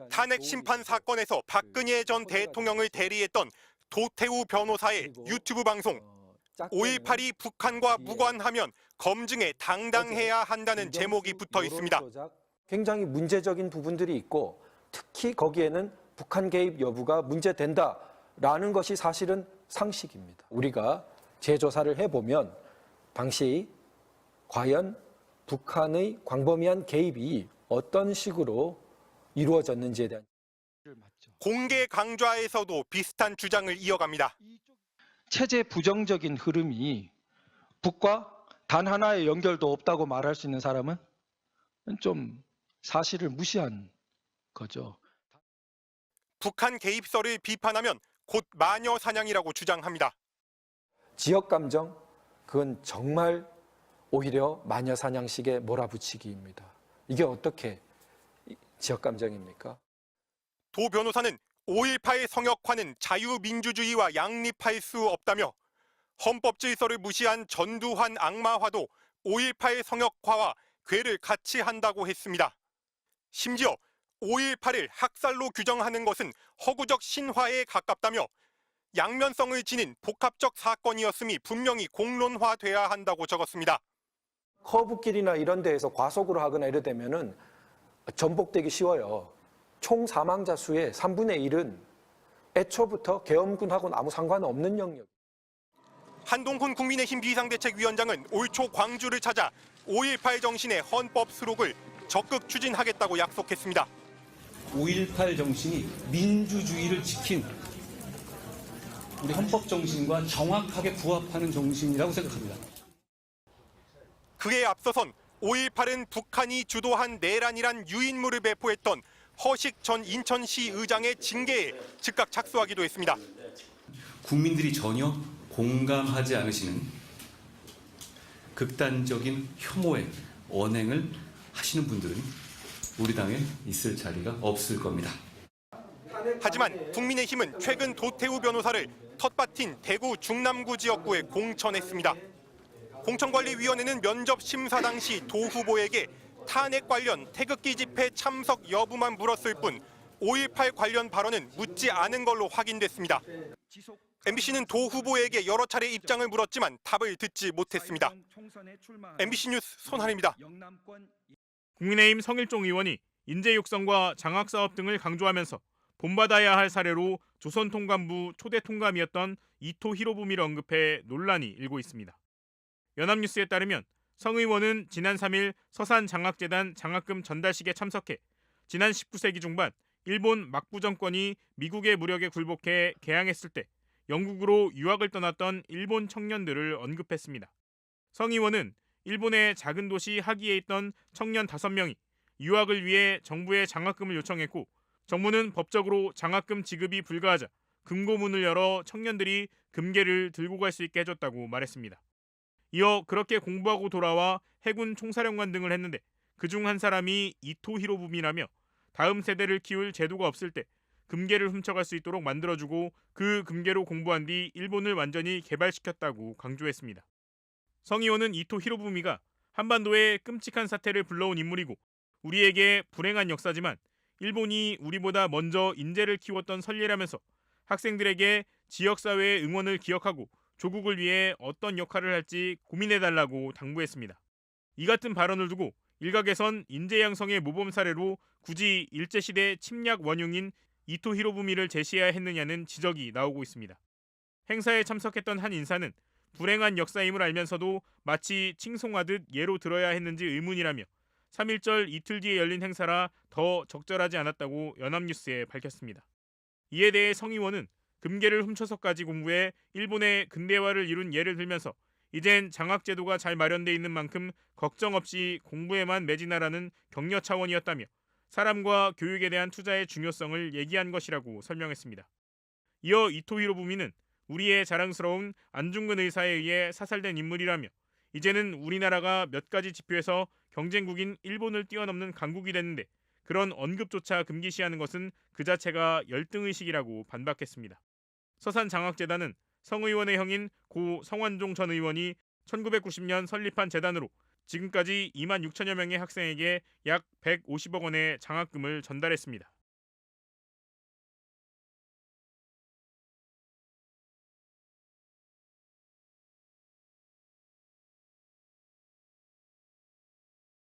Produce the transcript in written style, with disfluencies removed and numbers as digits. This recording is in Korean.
탄핵 심판 사건에서 박근혜 전 대통령을 대리했던 도태우 변호사의 유튜브 방송 5.18이 북한과 무관하면 검증에 당당해야 한다는 제목이 붙어 있습니다. 굉장히 문제적인 부분들이 있고 특히 거기에는 북한 개입 여부가 문제된다라는 것이 사실은 상식입니다. 우리가 재조사를 해보면 당시 과연 북한의 광범위한 개입이 어떤 식으로 이루어졌는지에 대한 공개 강좌에서도 비슷한 주장을 이어갑니다. 체제 부정적인 흐름이 북과 단 하나의 연결도 없다고 말할 수 있는 사람은 좀 사실을 무시한 거죠. 북한 개입설을 비판하면 곧 마녀 사냥이라고 주장합니다. 지역 감정, 그건 정말 오히려 마녀 사냥식의 몰아붙이기입니다. 이게 어떻게 지역 감정입니까? 도 변호사는 5.18 성역화는 자유민주주의와 양립할 수 없다며 헌법 질서를 무시한 전두환 악마화도 5.18 성역화와 궤를 같이 한다고 했습니다. 심지어 5.18을 학살로 규정하는 것은 허구적 신화에 가깝다며 양면성을 지닌 복합적 사건이었음이 분명히 공론화돼야 한다고 적었습니다. 커브길이나 이런 데에서 과속으로 하거나 이러되면은 전복되기 쉬워요. 총 사망자 수의 3분의 1은 애초부터 계엄군하고는 아무 상관없는 영역. 한동훈 국민의힘 비상대책위원장은 올 초 광주를 찾아 5.18 정신의 헌법 수록을 적극 추진하겠다고 약속했습니다. 5.18 정신이 민주주의를 지킨 우리 헌법 정신과 정확하게 부합하는 정신이라고 생각합니다. 그에 앞서선 5.18은 북한이 주도한 내란이란 유인물을 배포했던 허식 전 인천시 의장의 징계에 즉각 착수하기도 했습니다. 국민들이 전혀 공감하지 않으시는 극단적인 혐오의 언행을 하시는 분들은 우리 당에 있을 자리가 없을 겁니다. 하지만 국민의힘은 최근 도태우 변호사를 텃밭인 대구 중남구 지역구에 공천했습니다. 공천관리위원회는 면접 심사 당시 도 후보에게 탄핵 관련 태극기 집회 참석 여부만 물었을 뿐 5.18 관련 발언은 묻지 않은 걸로 확인됐습니다. MBC는 도 후보에게 여러 차례 입장을 물었지만 답을 듣지 못했습니다. MBC 뉴스 손한입니다. 국민의힘 성일종 의원이 인재 육성과 장학 사업 등을 강조하면서 본받아야 할 사례로 조선통감부 초대 통감이었던 이토 히로부미를 언급해 논란이 일고 있습니다. 연합뉴스에 따르면 성 의원은 지난 3일 서산장학재단 장학금 전달식에 참석해 지난 19세기 중반 일본 막부 정권이 미국의 무력에 굴복해 개항했을 때 영국으로 유학을 떠났던 일본 청년들을 언급했습니다. 성 의원은 일본의 작은 도시 하기에 있던 청년 5명이 유학을 위해 정부에 장학금을 요청했고 정부는 법적으로 장학금 지급이 불가하자 금고문을 열어 청년들이 금괴를 들고 갈 수 있게 해줬다고 말했습니다. 이어 그렇게 공부하고 돌아와 해군 총사령관 등을 했는데 그중 한 사람이 이토 히로부미라며 다음 세대를 키울 제도가 없을 때 금괴를 훔쳐갈 수 있도록 만들어주고 그 금괴로 공부한 뒤 일본을 완전히 개발시켰다고 강조했습니다. 성 의원은 이토 히로부미가 한반도에 끔찍한 사태를 불러온 인물이고 우리에게 불행한 역사지만 일본이 우리보다 먼저 인재를 키웠던 선례라면서 학생들에게 지역사회의 응원을 기억하고 조국을 위해 어떤 역할을 할지 고민해달라고 당부했습니다. 이 같은 발언을 두고 일각에선 인재 양성의 모범 사례로 굳이 일제시대 침략 원흉인 이토 히로부미를 제시해야 했느냐는 지적이 나오고 있습니다. 행사에 참석했던 한 인사는 불행한 역사임을 알면서도 마치 칭송하듯 예로 들어야 했는지 의문이라며 3.1절 이틀 뒤에 열린 행사라 더 적절하지 않았다고 연합뉴스에 밝혔습니다. 이에 대해 성 의원은 금괴를 훔쳐서까지 공부해 일본의 근대화를 이룬 예를 들면서 이젠 장학제도가 잘 마련돼 있는 만큼 걱정 없이 공부에만 매진하라는 격려 차원이었다며 사람과 교육에 대한 투자의 중요성을 얘기한 것이라고 설명했습니다. 이어 이토 히로부미는 우리의 자랑스러운 안중근 의사에 의해 사살된 인물이라며 이제는 우리나라가 몇 가지 지표에서 경쟁국인 일본을 뛰어넘는 강국이 됐는데 그런 언급조차 금기시하는 것은 그 자체가 열등의식이라고 반박했습니다. 서산장학재단은 성 의원의 형인 고 성완종 전 의원이 1990년 설립한 재단으로 지금까지 2만 6천여 명의 학생에게 약 150억 원의 장학금을 전달했습니다.